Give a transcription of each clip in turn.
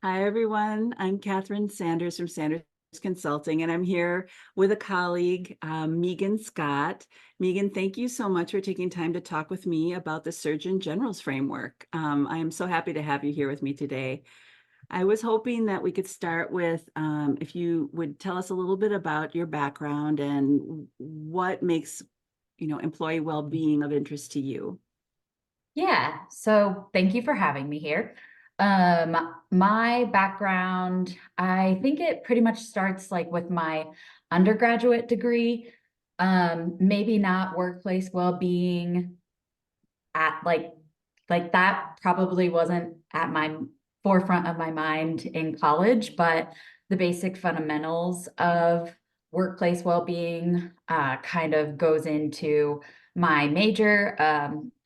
Hi, everyone. I'm Katherine Sanders from Sanders Consulting, and I'm here with a colleague, Mēghan Scott. Mēghan, thank you so much for taking time to talk with me about the Surgeon General's framework. I am so happy to have you here with me today. I was hoping that we could start with if you would tell us a little bit about your background and what makes, employee well-being of interest to you. Yeah, so thank you for having me here. My background, I think it pretty much starts like with my undergraduate degree. Maybe not workplace well-being at like that probably wasn't at my forefront of my mind in college, but the basic fundamentals of workplace well-being kind of goes into my major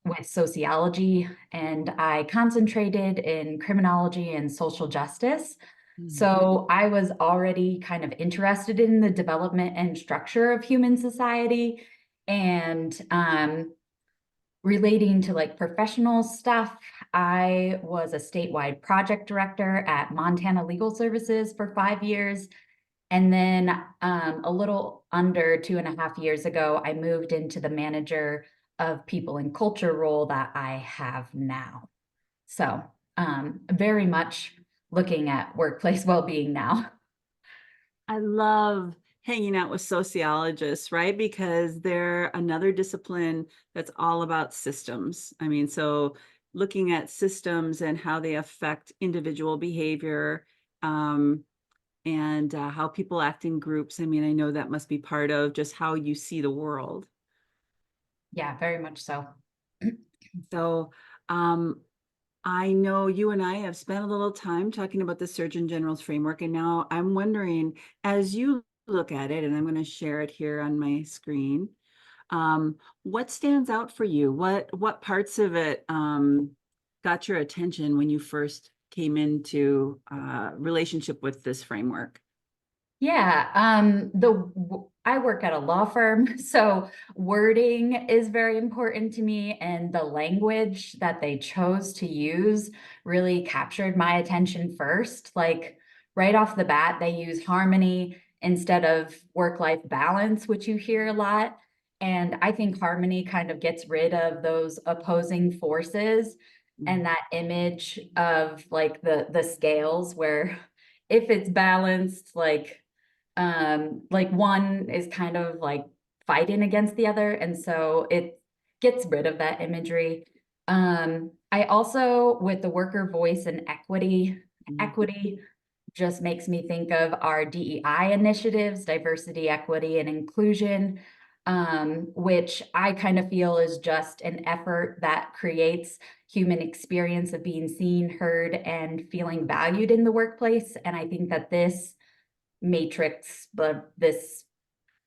with sociology, and I concentrated in criminology and social justice. Mm. So I was already kind of interested in the development and structure of human society, and relating to like professional stuff, I was a statewide project director at Montana Legal Services for 5 years. And then a little under 2.5 years ago, I moved into the manager of people and culture role that I have now. So very much looking at workplace well-being now. I love hanging out with sociologists, right? Because they're another discipline that's all about systems. I mean, so looking at systems and how they affect individual behavior, um, and how people act in groups. I mean, I know that must be part of just how you see the world. Yeah, very much so. So, um, I know you and I have spent a little time talking about the Surgeon General's framework, and now I'm wondering, as you look at it, and I'm going to share it here on my screen, what stands out for you? What parts of it got your attention when you first came into relationship with this framework? Yeah, I work at a law firm, so wording is very important to me, and the language that they chose to use really captured my attention first. Like right off the bat, they use harmony instead of work-life balance, which you hear a lot. And I think harmony kind of gets rid of those opposing forces and that image of like the scales where if it's balanced, like one is kind of like fighting against the other, and so it gets rid of that imagery. I also, with the worker voice and Mhm. equity just makes me think of our DEI initiatives, diversity, equity, and inclusion, which I kind of feel is just an effort that creates human experience of being seen, heard, and feeling valued in the workplace. And I think that this matrix, but this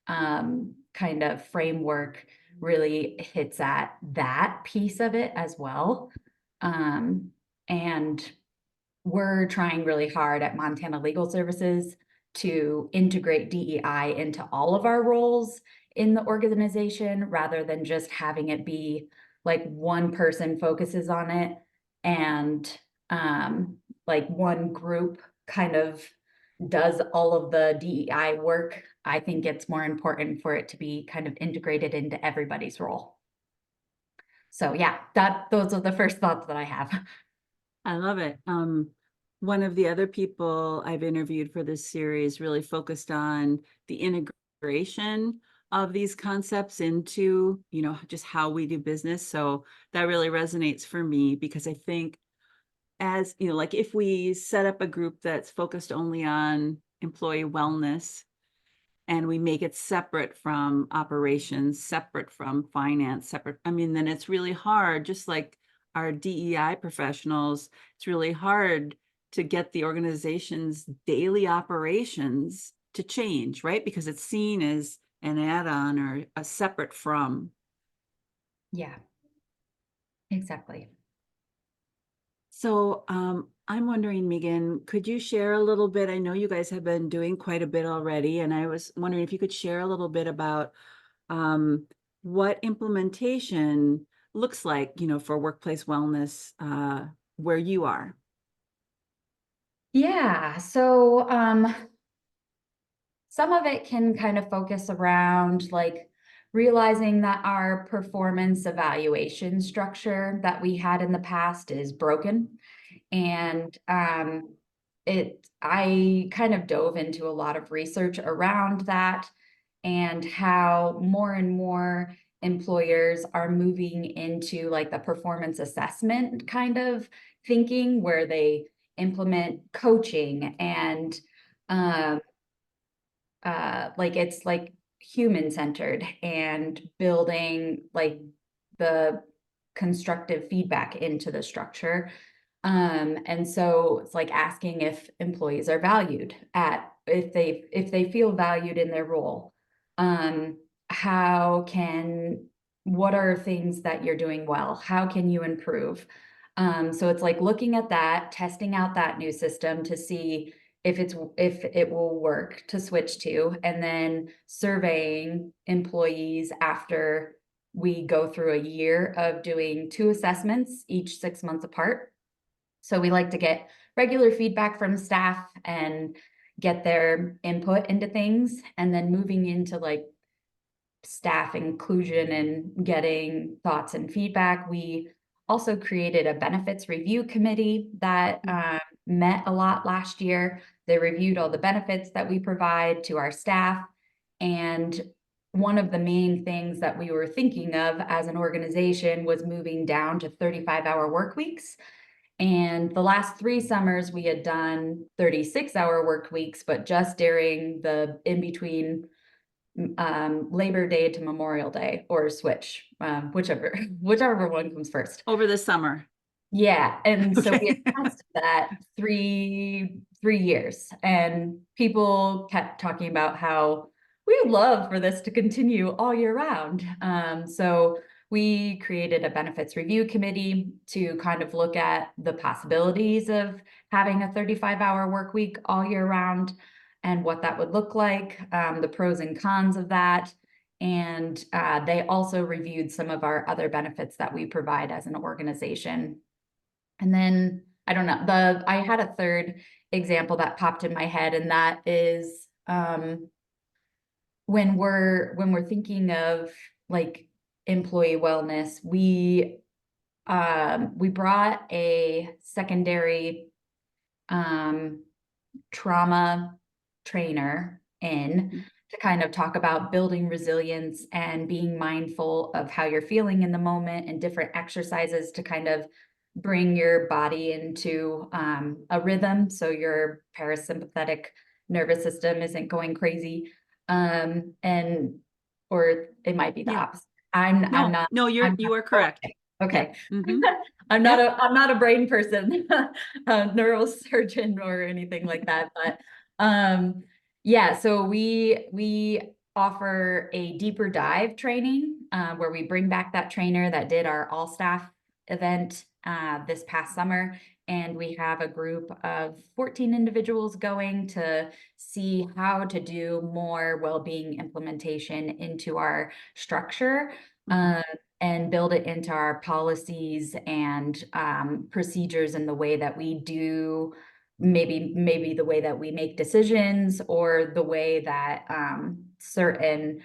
kind of framework really hits at that piece of it as well. Um, and we're trying really hard at Montana Legal Services to integrate DEI into all of our roles in the organization rather than just having it be like one person focuses on it and like one group kind of does all of the DEI work. I think it's more important for it to be kind of integrated into everybody's role. So yeah, that those are the first thoughts that I have. I love it. One of the other people I've interviewed for this series really focused on the integration of these concepts into, just how we do business. So that really resonates for me because I think as, like if we set up a group that's focused only on employee wellness and we make it separate from operations, separate from finance, separate, I mean, then it's really hard, just like our DEI professionals, it's really hard to get the organization's daily operations to change, right? Because it's seen as an add-on or a separate from. Yeah, exactly. So I'm wondering, Mēghan, could you share a little bit? I know you guys have been doing quite a bit already, and I was wondering if you could share a little bit about um, what implementation looks like, for workplace wellness where you are. Yeah, so some of it can kind of focus around like realizing that our performance evaluation structure that we had in the past is broken. And I kind of dove into a lot of research around that and how more and more employers are moving into like the performance assessment kind of thinking where they implement coaching and um, like it's like human centered and building like the constructive feedback into the structure. And so it's like asking if employees are valued at if they feel valued in their role. Um, how can what are things that you're doing well? How can you improve? So it's like looking at that, testing out that new system to see if it will work to switch to, and then surveying employees after we go through a year of doing 2 assessments, each 6 months apart. So we like to get regular feedback from staff and get their input into things, and then moving into like staff inclusion and getting thoughts and feedback. We also created a benefits review committee that met a lot last year. They reviewed all the benefits that we provide to our staff. And one of the main things that we were thinking of as an organization was moving down to 35-hour work weeks. And the last 3 summers, we had done 36-hour work weeks, but just during the in between Labor Day to Memorial Day, or switch, whichever one comes first. Over the summer. Yeah, and so we Okay. had tested that three years, and people kept talking about how we would love for this to continue all year round. So we created a benefits review committee to kind of look at the possibilities of having a 35-hour work week all year round and what that would look like, the pros and cons of that. And they also reviewed some of our other benefits that we provide as an organization. And then I don't know, I had a third example that popped in my head, and that is when we're thinking of like employee wellness, we brought a secondary trauma trainer in to kind of talk about building resilience and being mindful of how you're feeling in the moment, and different exercises to kind of bring your body into a rhythm so your parasympathetic nervous system isn't going crazy. And or it might be the Yeah. opposite. I'm No, not no, I'm you are not correct. okay. Mm-hmm. I'm Yep. not a brain person, a neurosurgeon or anything like that. But yeah, so we offer a deeper dive training where we bring back that trainer that did our all staff event this past summer. And we have a group of 14 individuals going to see how to do more well-being implementation into our structure. Mhm. And build it into our policies and procedures in the way that we do, maybe the way that we make decisions, or the way that certain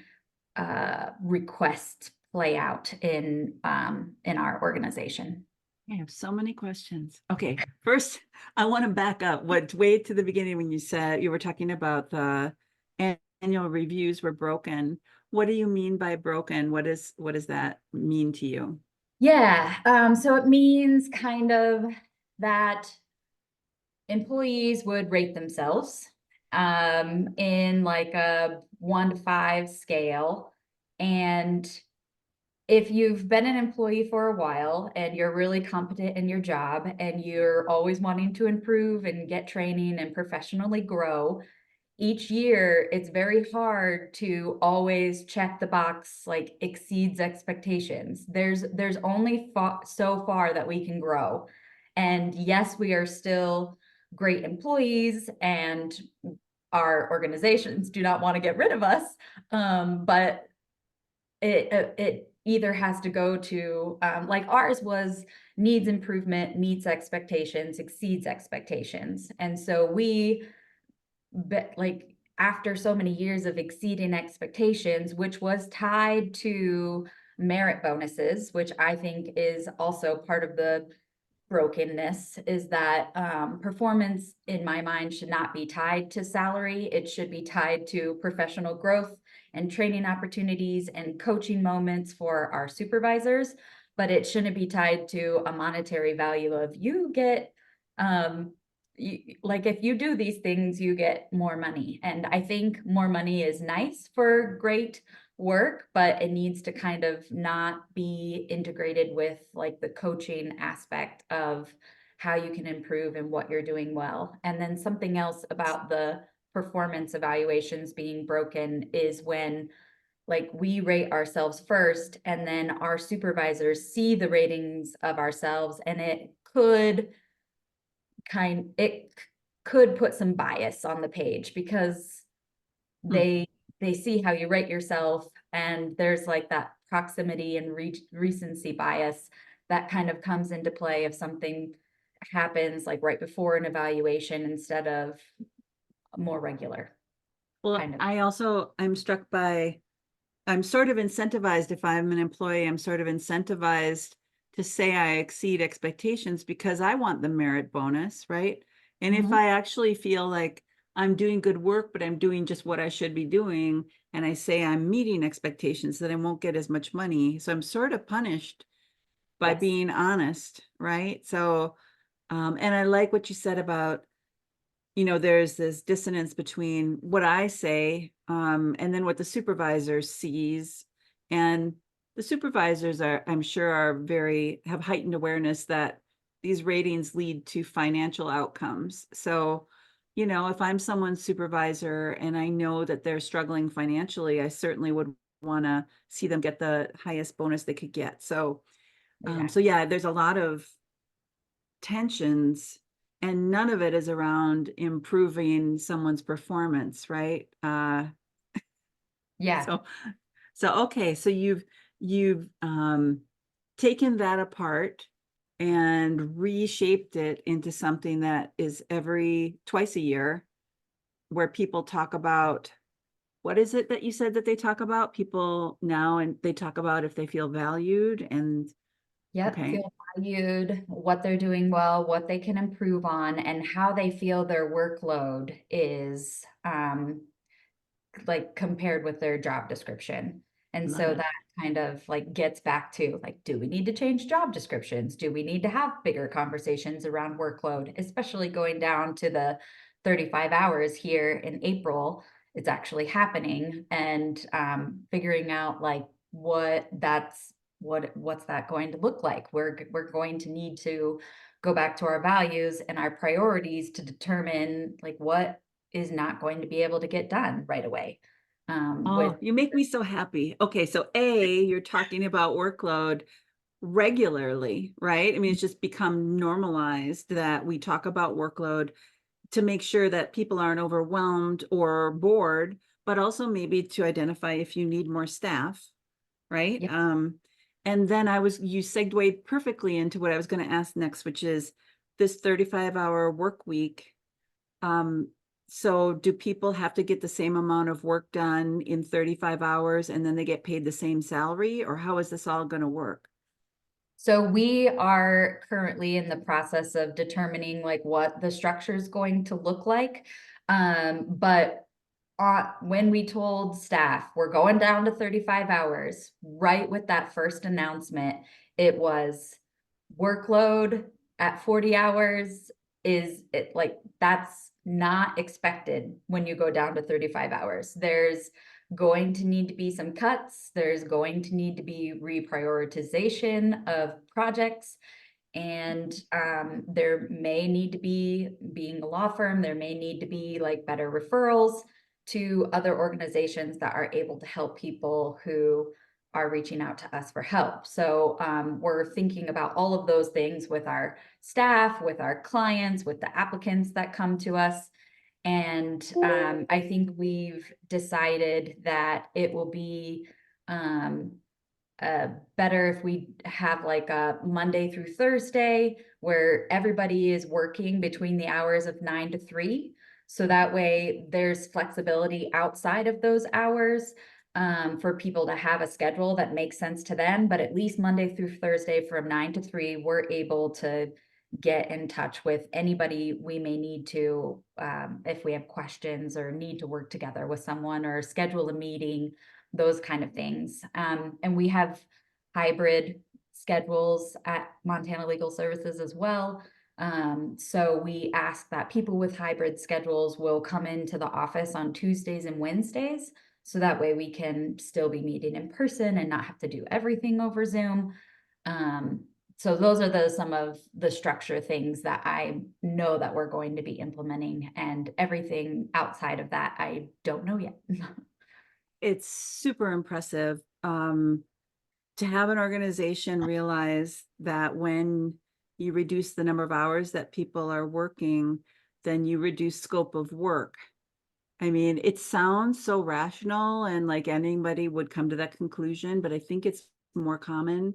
requests play out in our organization. I have so many questions. Okay, first, I want to back up way to the beginning when you said you were talking about the annual reviews were broken. What do you mean by broken? What does that mean to you? Yeah, so it means kind of that employees would rate themselves in like a 1 to 5 scale. And if you've been an employee for a while and you're really competent in your job and you're always wanting to improve and get training and professionally grow, each year it's very hard to always check the box like exceeds expectations. There's only so far that we can grow. And yes, we are still great employees, and our organizations do not want to get rid of us. But it either has to go to, like ours was needs improvement, meets expectations, exceeds expectations. And so but like after so many years of exceeding expectations, which was tied to merit bonuses, which I think is also part of the brokenness, is that performance in my mind should not be tied to salary. It should be tied to professional growth and training opportunities and coaching moments for our supervisors, but it shouldn't be tied to a monetary value of you get like if you do these things you get more money. And I think more money is nice for great work, but it needs to kind of not be integrated with like the coaching aspect of how you can improve and what you're doing well. And then something else about the performance evaluations being broken is when like we rate ourselves first and then our supervisors see the ratings of ourselves, and it could put some bias on the page because Hmm. they see how you rate yourself, and there's like that proximity and recency bias that kind of comes into play if something happens like right before an evaluation instead of more regular Well, kind of. I'm struck by, I'm sort of incentivized, if I'm an employee, I'm sort of incentivized to say I exceed expectations because I want the merit bonus, right? And if Mhm. I actually feel like I'm doing good work, but I'm doing just what I should be doing, and I say I'm meeting expectations, then I won't get as much money. So I'm sort of punished by Yes. being honest, right? So, and I like what you said about, there's this dissonance between what I say, and then what the supervisor sees. And the supervisors are, I'm sure, have heightened awareness that these ratings lead to financial outcomes. So, if I'm someone's supervisor and I know that they're struggling financially, I certainly would want to see them get the highest bonus they could get. So, Yeah. so yeah, there's a lot of tensions, and none of it is around improving someone's performance, right? Yeah. So okay, so you've taken that apart and reshaped it into something that is every twice a year, where people talk about, what is it that you said that they talk about people now, and they talk about if they feel valued. And Yep, okay. feel valued, what they're doing well, what they can improve on, and how they feel their workload is like compared with their job description. And Love so it. that kind of like gets back to like, do we need to change job descriptions? Do we need to have bigger conversations around workload, especially going down to the 35 hours here in April? It's actually happening, and figuring out like what's that going to look like? We're going to need to go back to our values and our priorities to determine like what is not going to be able to get done right away. With Oh, you make me so happy. Okay, so A, you're talking about workload regularly, right? I mean, it's just become normalized that we talk about workload to make sure that people aren't overwhelmed or bored, but also maybe to identify if you need more staff, right? Yeah. And then you segued perfectly into what I was going to ask next, which is this 35-hour work week. Um, so do people have to get the same amount of work done in 35 hours and then they get paid the same salary, or how is this all going to work? So we are currently in the process of determining like what the structure is going to look like. But when we told staff we're going down to 35 hours, right with that first announcement, it was workload at 40 hours is it like that's not expected when you go down to 35 hours. There's going to need to be some cuts. There's going to need to be reprioritization of projects. And there may need to be, being a law firm, there may need to be like better referrals to other organizations that are able to help people who are reaching out to us for help. So we're thinking about all of those things with our staff, with our clients, with the applicants that come to us. And I think we've decided that it will be better if we have like a Monday through Thursday where everybody is working between the hours of 9 to 3. So that way there's flexibility outside of those hours for people to have a schedule that makes sense to them. But at least Monday through Thursday from 9 to 3, we're able to get in touch with anybody we may need to if we have questions or need to work together with someone or schedule a meeting, those kind of things. And we have hybrid schedules at Montana Legal Services as well. So we ask that people with hybrid schedules will come into the office on Tuesdays and Wednesdays. So that way we can still be meeting in person and not have to do everything over Zoom. So those are some of the structure things that I know that we're going to be implementing, and everything outside of that, I don't know yet. It's super impressive to have an organization realize that when you reduce the number of hours that people are working, then you reduce scope of work. I mean, it sounds so rational and like anybody would come to that conclusion, but I think it's more common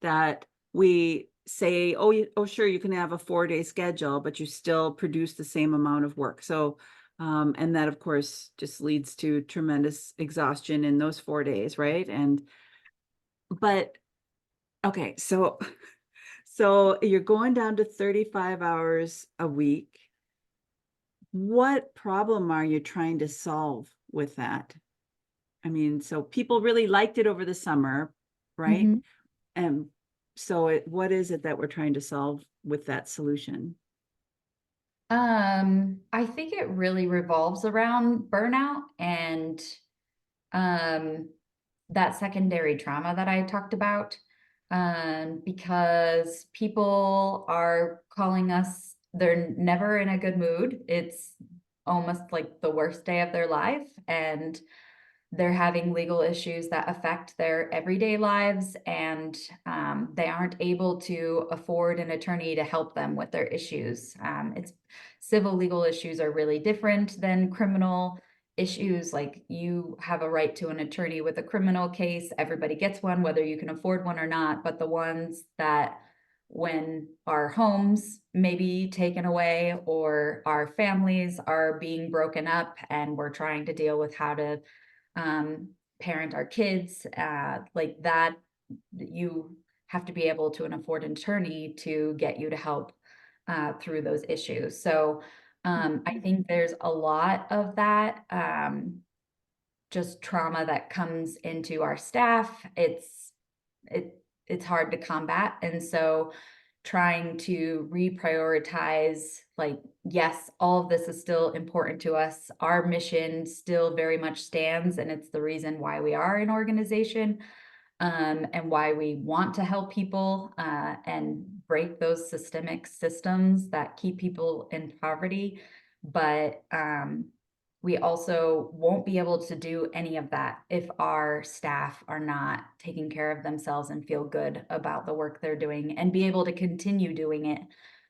that we say, oh, sure, you can have a 4-day schedule, but you still produce the same amount of work. So, and that of course just leads to tremendous exhaustion in those 4 days, right? But okay, so you're going down to 35 hours a week. What problem are you trying to solve with that? I mean, so people really liked it over the summer, right? Mhm. And so what is it that we're trying to solve with that solution? I think it really revolves around burnout and um, that secondary trauma that I talked about. Because people are calling us, they're never in a good mood. It's almost like the worst day of their life. And they're having legal issues that affect their everyday lives, and they aren't able to afford an attorney to help them with their issues. It's civil legal issues are really different than criminal issues. Like, you have a right to an attorney with a criminal case. Everybody gets one, whether you can afford one or not. But the ones that when our homes may be taken away or our families are being broken up and we're trying to deal with how to um, parent our kids, like that, you have to be able to afford an attorney to get you to help through those issues. So I think there's a lot of that just trauma that comes into our staff. It's hard to combat, and so trying to reprioritize, like, yes, all of this is still important to us. Our mission still very much stands, and it's the reason why we are an organization, and why we want to help people and break those systemic systems that keep people in poverty. But we also won't be able to do any of that if our staff are not taking care of themselves and feel good about the work they're doing and be able to continue doing it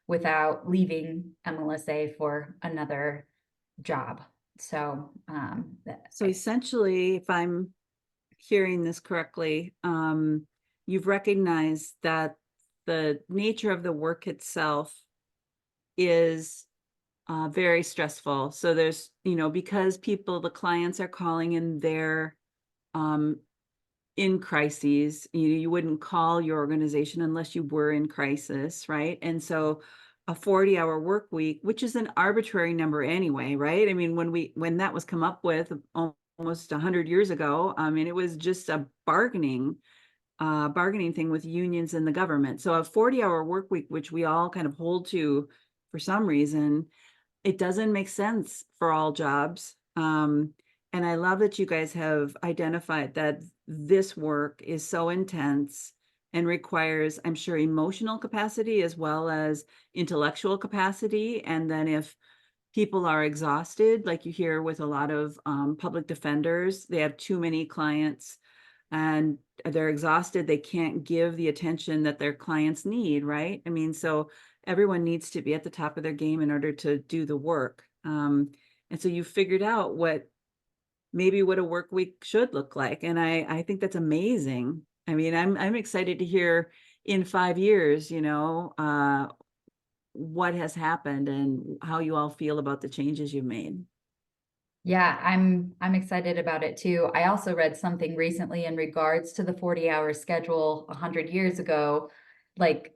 without leaving MLSA for another job. So, So essentially, if I'm hearing this correctly, you've recognized that the nature of the work itself is very stressful. So there's, because the clients are calling in their in crises, you wouldn't call your organization unless you were in crisis, right? And so a 40-hour work week, which is an arbitrary number anyway, right? I mean, when that was come up with almost 100 years ago, I mean, it was just a bargaining thing with unions and the government. So a 40-hour work week, which we all kind of hold to for some reason, it doesn't make sense for all jobs. And I love that you guys have identified that this work is so intense and requires, I'm sure, emotional capacity as well as intellectual capacity. And then if people are exhausted, like you hear with a lot of public defenders, they have too many clients and they're exhausted, they can't give the attention that their clients need, right? I mean, so everyone needs to be at the top of their game in order to do the work. And so you figured out what a work week should look like. And I think that's amazing. I mean, I'm excited to hear in 5 years, what has happened and how you all feel about the changes you've made. Yeah, I'm excited about it too. I also read something recently in regards to the 40-hour schedule 100 years ago. Like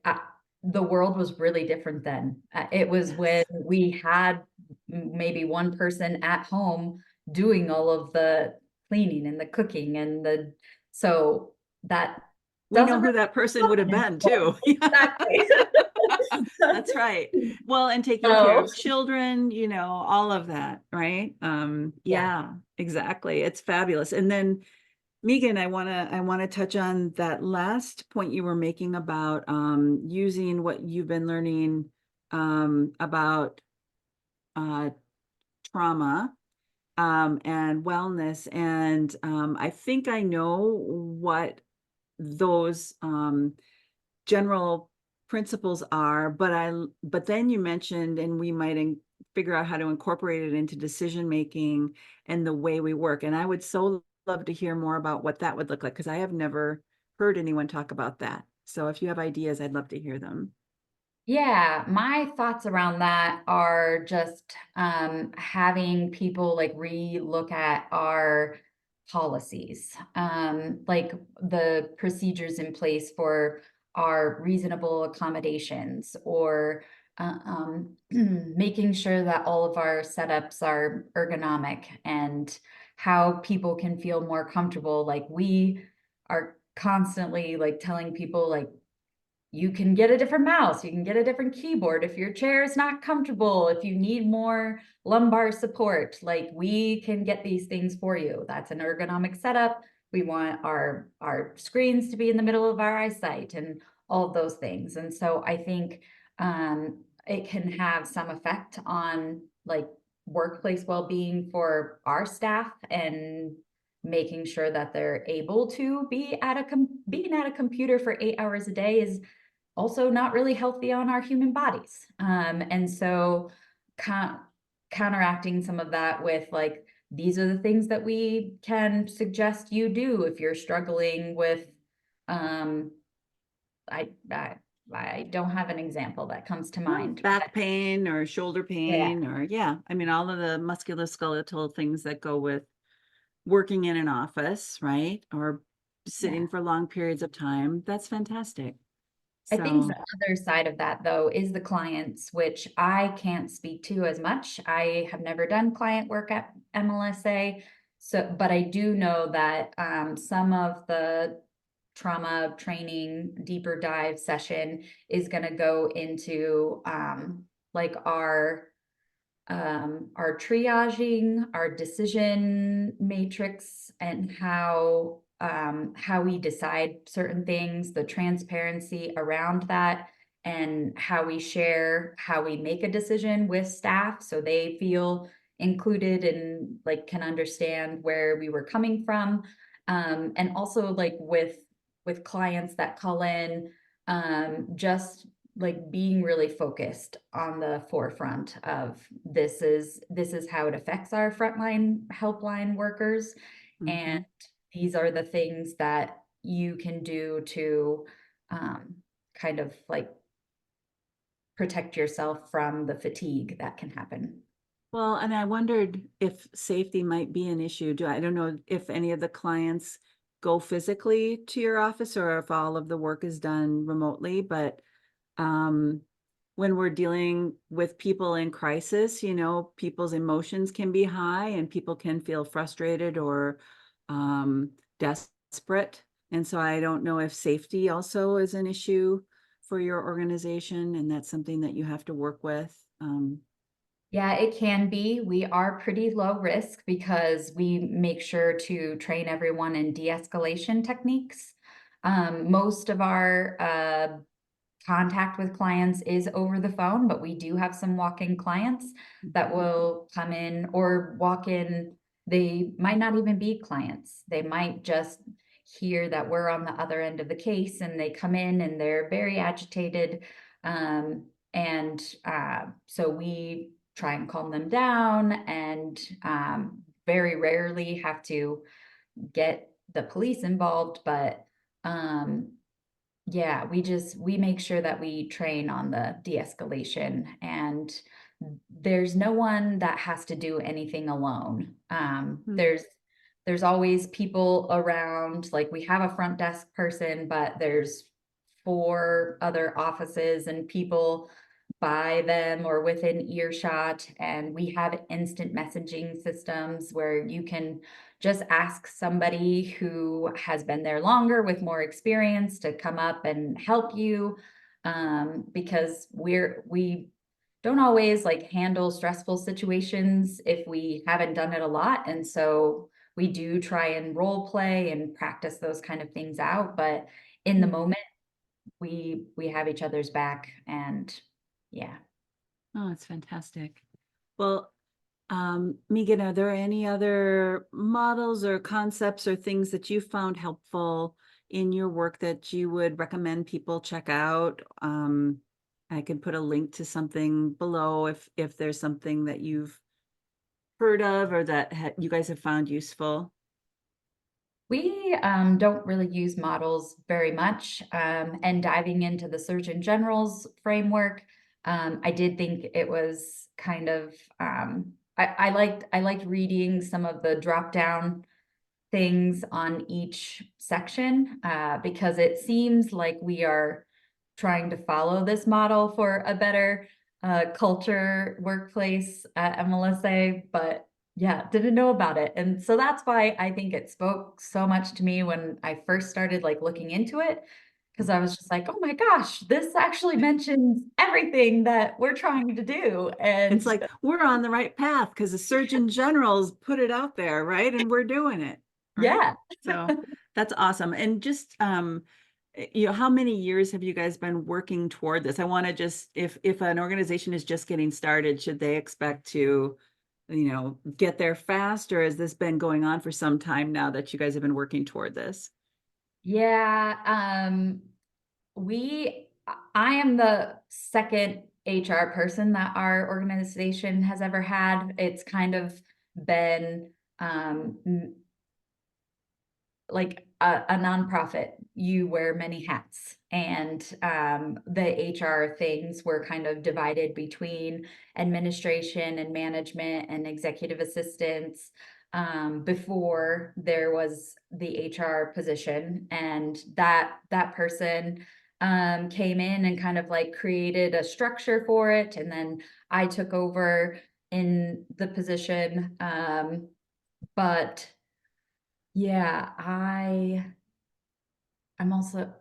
the world was really different then. It was when Yes. we had maybe one person at home doing all of the cleaning and the cooking and the so that We doesn't know who really that person would have happen been anymore. too. Exactly. That's right. Well, and taking care So of children, all of that, right? yeah. Yeah, exactly. It's fabulous. And then Megan, I want to touch on that last point you were making about using what you've been learning about uh, trauma and wellness. And I think I know what those general principles are, but then you mentioned, and we might figure out how to incorporate it into decision making and the way we work. And I would so love to hear more about what that would look like, because I have never heard anyone talk about that. So if you have ideas, I'd love to hear them. Yeah, my thoughts around that are just having people like re-look at our policies, like the procedures in place for our reasonable accommodations, or making sure that all of our setups are ergonomic and how people can feel more comfortable. Like we are constantly like telling people like you can get a different mouse, you can get a different keyboard if your chair is not comfortable, if you need more lumbar support, like we can get these things for you. That's an ergonomic setup. We want our screens to be in the middle of our eyesight and all of those things. And so I think it can have some effect on like workplace well-being for our staff and making sure that they're able to be at being at a computer for 8 hours a day is also not really healthy on our human bodies. And so counteracting some of that with like, these are the things that we can suggest you do if you're struggling with, um, I, I, I don't have an example that comes to Well, mind, but back pain or shoulder yeah, pain, or yeah, I mean, all of the musculoskeletal things that go with working in an office, right? Or yeah. sitting for long periods of time. That's fantastic. I think the So, other side of that, though, is the clients, which I can't speak to as much. I have never done client work at MLSA. So, but I do know that some of the trauma training deeper dive session is going to go into like our triaging, our decision matrix, and how we decide certain things, the transparency around that, and how we share how we make a decision with staff so they feel included and like can understand where we were coming from. And also like with clients that call in, just like being really focused on the forefront of this is how it affects our frontline helpline workers, and mhm. these are the things that you can do to kind of like protect yourself from the fatigue that can happen. Well, and I wondered if safety might be an issue. I don't know if any of the clients go physically to your office or if all of the work is done remotely, but um, when we're dealing with people in crisis, people's emotions can be high and people can feel frustrated or um, desperate. And so I don't know if safety also is an issue for your organization, and that's something that you have to work with. Yeah, it can be. We are pretty low risk because we make sure to train everyone in de-escalation techniques. Most of our contact with clients is over the phone, but we do have some walk-in clients that Mhm. will come in or walk in. They might not even be clients. They might just hear that we're on the other end of the case and they come in and they're very agitated. And so we try and calm them down and very rarely have to get the police involved, but Yeah, we make sure that we train on the de-escalation, and there's no one that has to do anything alone. Mm, There's always people around, like we have a front desk person, but there's 4 other offices and people by them or within earshot. And we have instant messaging systems where you can just ask somebody who has been there longer with more experience to come up and help you, because we don't always like handle stressful situations if we haven't done it a lot. And so we do try and role play and practice those kind of things out, but in the mm. moment we have each other's back. And yeah. Oh, it's fantastic. Well, Megan, are there any other models or concepts or things that you found helpful in your work that you would recommend people check out? I could put a link to something below if there's something that you've heard of or that you guys have found useful. We don't really use models very much. And diving into the Surgeon General's framework, I did think it was kind of I liked reading some of the drop down things on each section, because it seems like we are trying to follow this model for a better culture workplace at MLSA, but yeah, didn't know about it. And so that's why I think it spoke so much to me when I first started like looking into it, because I was just like, oh my gosh, this actually mentions everything that we're trying to do. And It's like we're on the right path because the Surgeon General's put it out there, right? And we're doing it, right? yeah. So that's awesome. And just how many years have you guys been working toward this? I want to just, if an organization is just getting started, should they expect to, get there fast, or has this been going on for some time now that you guys have been working toward this? Yeah, I am the second HR person that our organization has ever had. It's kind of been like a nonprofit. You wear many hats, and the HR things were kind of divided between administration and management and executive assistants, before there was the HR position. And that person came in and kind of like created a structure for it, and then I took over in the position. But yeah, I'm also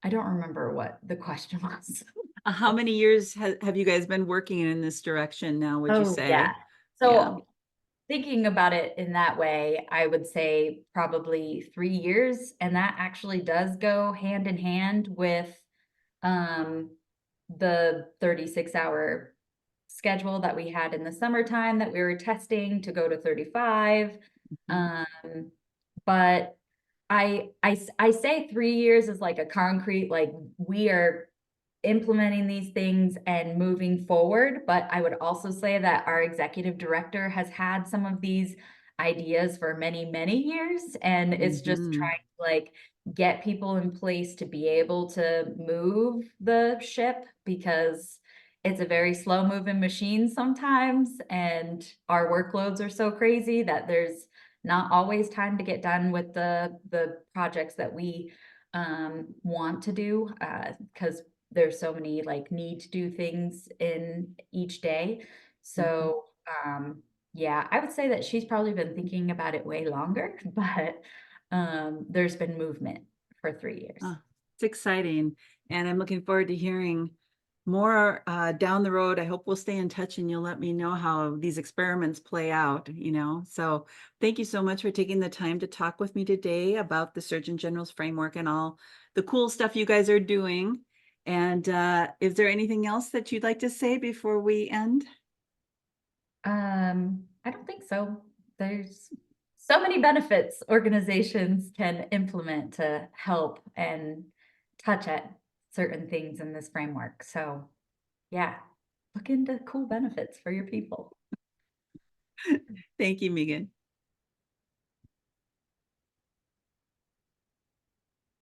I don't remember what the question was. How many years have you guys been working in this direction now, would you Oh, yeah. say? Yeah. So thinking about it in that way, I would say probably 3 years. And that actually does go hand in hand with um the 36-hour schedule that we had in the summertime that we were testing to go to 35. Mhm. Um, but I say 3 years is like a concrete, like we are implementing these things and moving forward. But I would also say that our executive director has had some of these ideas for many, many years. And it's just Mhm. trying to like get people in place to be able to move the ship, because it's a very slow moving machine sometimes. And our workloads are so crazy that there's not always time to get done with the projects that we want to do, because there's so many like need to do things in each day. Mhm. So yeah, I would say that she's probably been thinking about it way longer, but there's been movement for 3 years. Oh, it's exciting. And I'm looking forward to hearing more down the road. I hope we'll stay in touch and you'll let me know how these experiments play out. So thank you so much for taking the time to talk with me today about the Surgeon General's framework and all the cool stuff you guys are doing. And is there anything else that you'd like to say before we end? I don't think so. There's so many benefits organizations can implement to help and touch at certain things in this framework. So yeah, look into cool benefits for your people. Thank you, Megan.